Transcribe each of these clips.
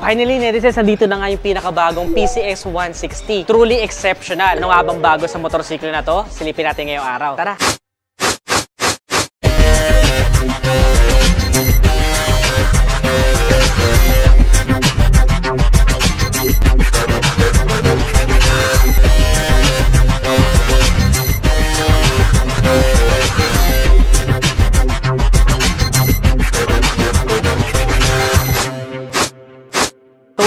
Finally, netizens, nandito na nga yung pinakabagong PCX 160. Truly exceptional. Ano nga bang bago sa motorsiklo na to? Silipin natin ngayong araw. Tara!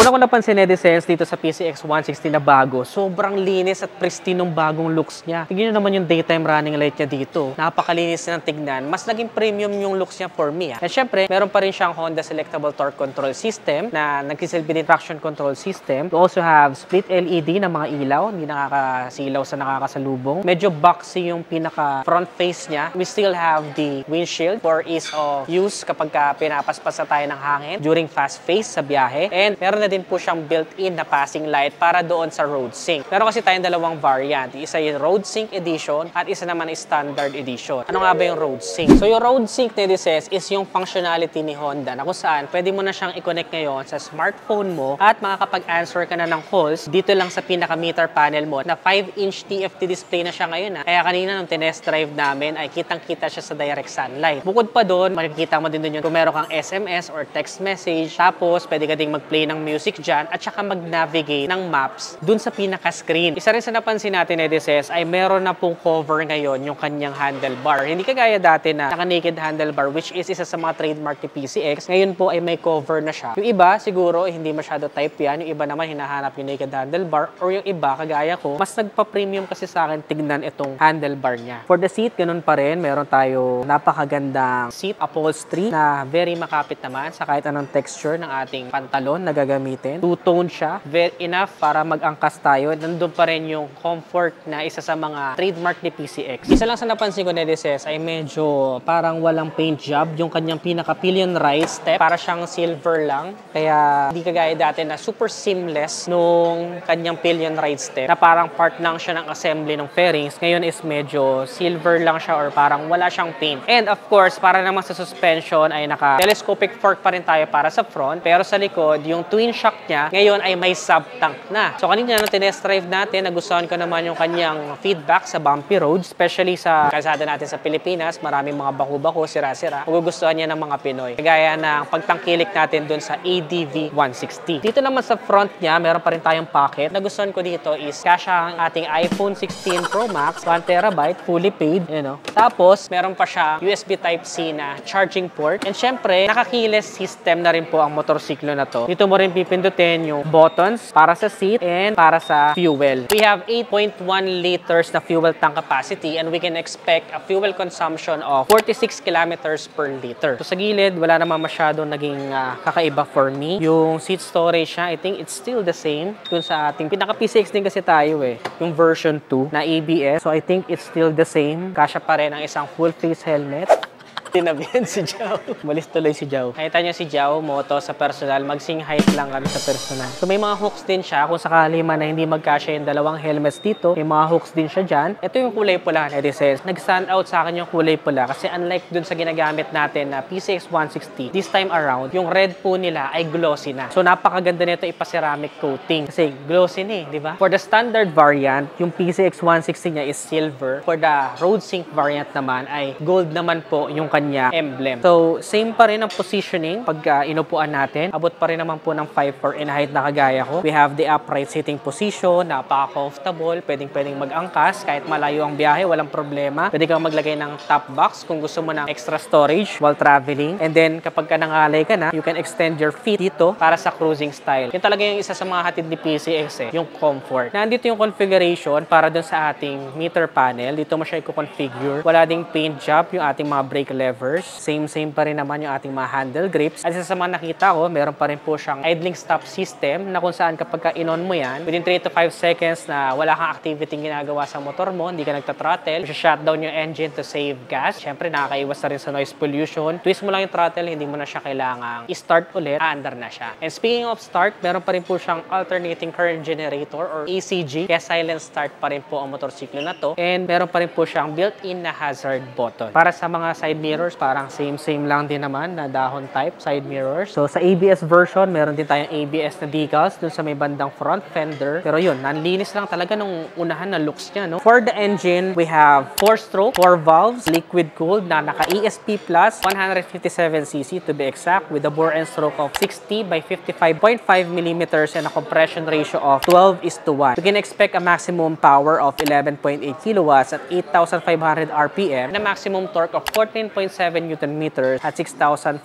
Una ko napansin, netizens, dito sa PCX 160 na bago, sobrang linis at pristine ng bagong looks niya. Tignan nyo naman yung daytime running light niya dito. Napakalinis na ng tignan. Mas naging premium yung looks niya for me. At syempre, meron pa rin siyang Honda Selectable Torque Control System na nagsisilbi din traction control system. We also have split LED na mga ilaw, hindi nakakasilaw sa nakakasalubong. Medyo boxy yung pinaka front face niya. We still have the windshield for ease of use kapag pinapaspas tayo ng hangin during fast pace sa biyahe. And meron na din po siyang built-in na passing light para doon sa road sync. Meron kasi tayong dalawang variant. Isa yung road sync edition at isa naman is standard edition. Ano nga ba yung road sync? So yung road sync, netizens, is yung functionality ni Honda na kung saan pwede mo na siyang i-connect ngayon sa smartphone mo at makakapag-answer ka na ng calls dito lang sa pinaka-meter panel mo na 5-inch TFT display na siya ngayon. Kaya kanina nung tinest drive namin ay kitang-kita siya sa direct sunlight. Bukod pa doon, makikita mo din doon yung kung meron kang SMS or text message. Tapos pwede ka ding mag-play ng music dyan at saka mag-navigate ng maps dun sa pinaka-screen. Isa rin sa napansin natin, netizens, ay meron na pong cover ngayon yung kanyang handlebar. Hindi kagaya dati na naka-naked handlebar, which is isa sa mga trademark ni PCX. Ngayon po ay may cover na siya. Yung iba, siguro, hindi masyado type yan. Yung iba naman, hinahanap yung naked handlebar. Or yung iba, kagaya ko, mas nagpa-premium kasi sa akin tignan itong handlebar niya. For the seat, ganun pa rin. Meron tayo napakagandang seat upholstery na very makapit naman sa kahit anong texture ng ating pantalon na gagamitin. Two-tone siya. Very enough para mag-angkas tayo. Nandun pa rin yung comfort na isa sa mga trademark ni PCX. Isa lang sa napansin ko, netizens, ay medyo parang walang paint job. Yung kanyang pinaka-pillion ride step, para siyang silver lang. Kaya hindi kagaya dati na super seamless nung kanyang pillion ride step na parang part lang siya ng assembly ng fairings. Ngayon is medyo silver lang siya or parang wala siyang paint. And of course, para naman sa suspension ay naka-telescopic fork pa rin tayo para sa front. Pero sa likod, yung twin shock niya ngayon ay may sub-tank na. So kanina nung tinest drive natin, nagustuhan ko naman yung kanyang feedback sa bumpy roads, especially sa kalsada natin sa Pilipinas. Maraming mga baku-baku, sira-sira. Magugustuhan niya ng mga Pinoy. Kagaya ng pagtangkilik natin dun sa ADV 160. Dito naman sa front niya, meron pa rin tayong pocket. Nagustuhan ko dito is kasya ang ating iPhone 16 Pro Max, 1TB, fully paid. You know. Tapos, meron pa siya USB Type-C na charging port. And syempre, naka-keyless system na rin po ang motorsiklo na to. Dito mo rin pipindutin yung buttons para sa seat and para sa fuel. We have 8.1 liters na fuel tank capacity and we can expect a fuel consumption of 46 kilometers per liter. So sa gilid, wala naman masyadong naging kakaiba for me. Yung seat storage niya, I think it's still the same dun sa ating pinaka-PCX din kasi tayo yung version 2 na ABS. So I think it's still the same. Kasya pa rin ang isang full face helmet. Tinabihan si Jao. Malis tuloy si Jao. Nakita niyo si Jao, moto sa personal. Mag-sing height lang kami sa personal. So may mga hooks din siya. Kung sakali man na hindi magkasya yung dalawang helmets dito, may mga hooks din siya dyan. Ito yung kulay pula, netizens. Nag-stand out sa akin yung kulay pula kasi unlike dun sa ginagamit natin na PCX 160, this time around, yung red po nila ay glossy na. So napakaganda nito ipa-ceramic coating kasi glossy na di ba? For the standard variant, yung PCX 160 niya is silver. For the road sync variant naman ay gold naman po yung kanya emblem. So, same pa rin ang positioning pag inupuan natin. Abot pa rin naman po ng 5'4" in height na kagaya ko. We have the upright sitting position, napaka-comfortable, pwedeng mag-angkas kahit malayo ang biyahe, walang problema. Pwede kang maglagay ng top box kung gusto mo ng extra storage while traveling. And then, kapag ka nangalay ka na, you can extend your feet dito para sa cruising style. Yun talaga yung isa sa mga hatid ni PCX yung comfort. Nandito yung configuration para dun sa ating meter panel. Dito mo siya i-configure. Wala ding paint job yung ating mga brake levers. Same pa rin naman yung ating mga handle grips. At isa sa mga nakita ko, meron pa rin po siyang idling stop system na kung saan kapag ka-in-on mo yan, within 3 to 5 seconds na wala kang activity ginagawa sa motor mo, hindi ka nagta-throttle, shutdown yung engine to save gas. Siyempre, nakakaiwas na rin sa noise pollution. Twist mo lang yung throttle, hindi mo na siya kailangang i-start ulit, aandar na siya. And speaking of start, meron pa rin po siyang alternating current generator or ACG, kaya silent start pa rin po ang motorsiklo na to. And meron pa rin po siyang built-in na hazard button. Para sa mga side mirror mirrors, parang same lang din naman na dahon type side mirrors. So sa ABS version, meron din tayong ABS na decals dun sa may bandang front fender. Pero yun, nanlinis lang talaga nung unahan na looks niya, no? For the engine, we have 4-stroke, 4 valves, liquid cooled na naka ESP plus 157cc to be exact, with a bore and stroke of 60 by 55.5 millimeters and a compression ratio of 12:1. You can expect a maximum power of 11.8 kilowatts at 8,500 RPM and a maximum torque of 14.7 Newton meters at 6,500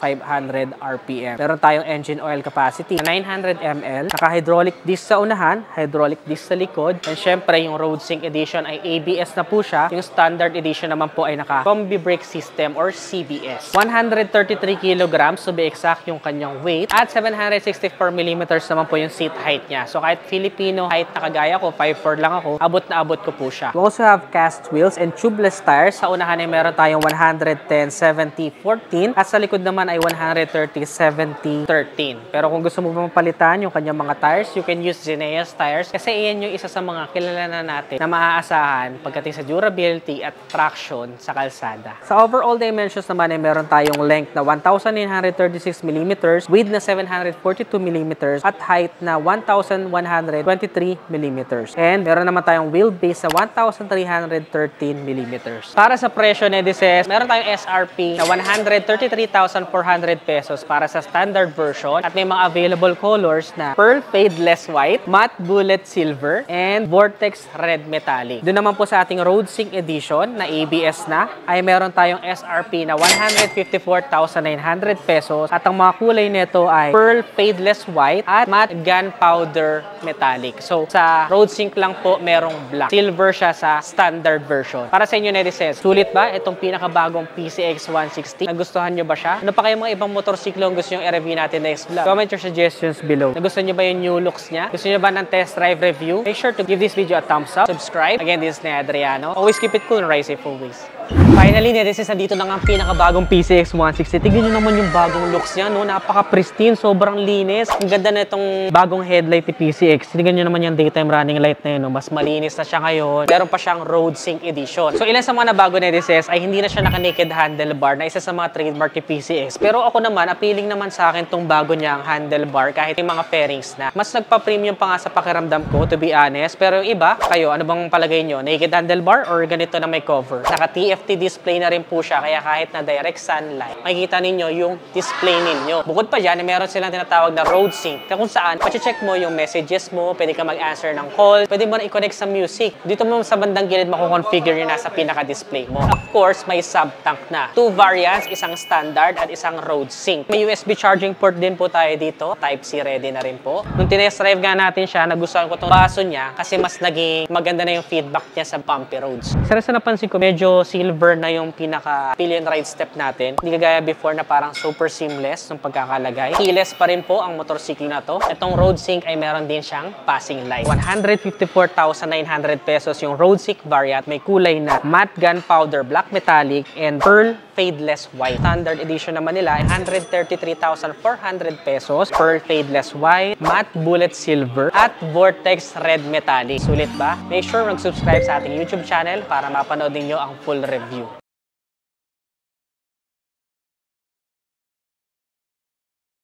RPM. Meron tayong engine oil capacity na 900 ml, naka-hydraulic disc sa unahan, hydraulic disc sa likod, and syempre yung Road Sync Edition ay ABS na po siya. Yung Standard Edition naman po ay naka-Combi Brake System or CBS. 133 kilograms to be exact yung kanyang weight at 764 millimeters naman po yung seat height niya. So kahit Filipino height na kagaya ko, 5'4" lang ako, abot na abot ko po siya. We also have cast wheels and tubeless tires. Sa unahan ay meron tayong 110/70/14 at sa likod naman ay 130/70/13. Pero kung gusto mo mapalitan yung kanyang mga tires, you can use Zeneas tires kasi iyan yung isa sa mga kilala na natin na maaasahan pagdating sa durability at traction sa kalsada. Sa overall dimensions naman ay meron tayong length na 1,936 mm, width na 742 mm at height na 1,123 mm. And meron naman tayong wheelbase sa 1,313 mm. Para sa presyo ni Edises, meron tayong SRP na 133,400 pesos para sa standard version at may mga available colors na Pearl Fadeless White, Matte Bullet Silver, and Vortex Red Metallic. Doon naman po sa ating Road Sync Edition na ABS na ay meron tayong SRP na 154,900 pesos at ang mga kulay nito ay Pearl Fadeless White at Matte Gunpowder Metallic. So sa Road Sync lang po merong black. Silver siya sa standard version. Para sa inyo, Nedises, sulit ba itong pinakabagong PCX 160? Nagustuhan nyo ba siya? Ano pa kayong mga ibang motorsiklo ang gusto nyo i-review natin next vlog? Comment your suggestions below. Nagustuhan nyo ba yung new looks niya? Gusto nyo ba ng test drive review? Make sure to give this video a thumbs up. Subscribe. Again, this is Adriano. Always keep it cool and ride safe always. Finally, Nedises, nandito na nga ang pinakabagong PCX 160. Tignan nyo naman yung bagong looks niya, no? Napaka-pristine, sobrang linis. Ang ganda na itong bagong headlight ni PCX. Tignan nyo naman yung daytime running light na yun, no? Mas malinis na siya ngayon. Meron pa siyang Road Sync Edition. So, ilan sa mga nabago, Nedises, ay hindi na siya naka-naked handlebar na isa sa mga trademark ni PCX. Pero ako naman, appealing naman sa akin tong bago niyang handlebar kahit yung mga fairings na. Mas nagpa-premium pa nga sa pakiramdam ko, to be honest. Pero yung iba, kayo, ano bang palagay nyo? Naked handlebar or ganito na may cover? Naka-TFT display na rin po siya, kaya kahit na direct sunlight, makikita ninyo yung display ninyo. Bukod pa dyan, meron silang tinatawag na Road Sync, na kung saan, pache-check mo yung messages mo, pwede ka mag-answer ng call, pwede mo na i-connect sa music. Dito mo sa bandang gilid mako-configure yung nasa pinaka-display mo. Of course, may sub-tank na. 2 variants, isang standard at isang Road Sync. May USB charging port din po tayo dito. Type-C ready na rin po. Nung tinest drive nga natin siya, nagustuhan ko itong baso niya kasi mas naging maganda na yung feedback niya sa bumpy roads. Sa napansin ko, medyo silver na yung pinaka pillion ride step natin. Hindi kagaya before na parang super seamless ng pagkakalagay. Keyless pa rin po ang motorsiklo na to. Itong Road Sync ay meron din siyang passing light. 154,900 pesos yung Road Sync variant. May kulay na matte gunpowder black metallic and pearl fadeless white. Standard edition naman nila ay 133,400 pesos. Pearl fadeless white, matte bullet silver at vortex red metallic. Sulit ba? Make sure mag-subscribe sa ating YouTube channel para mapanood ninyo ang full review.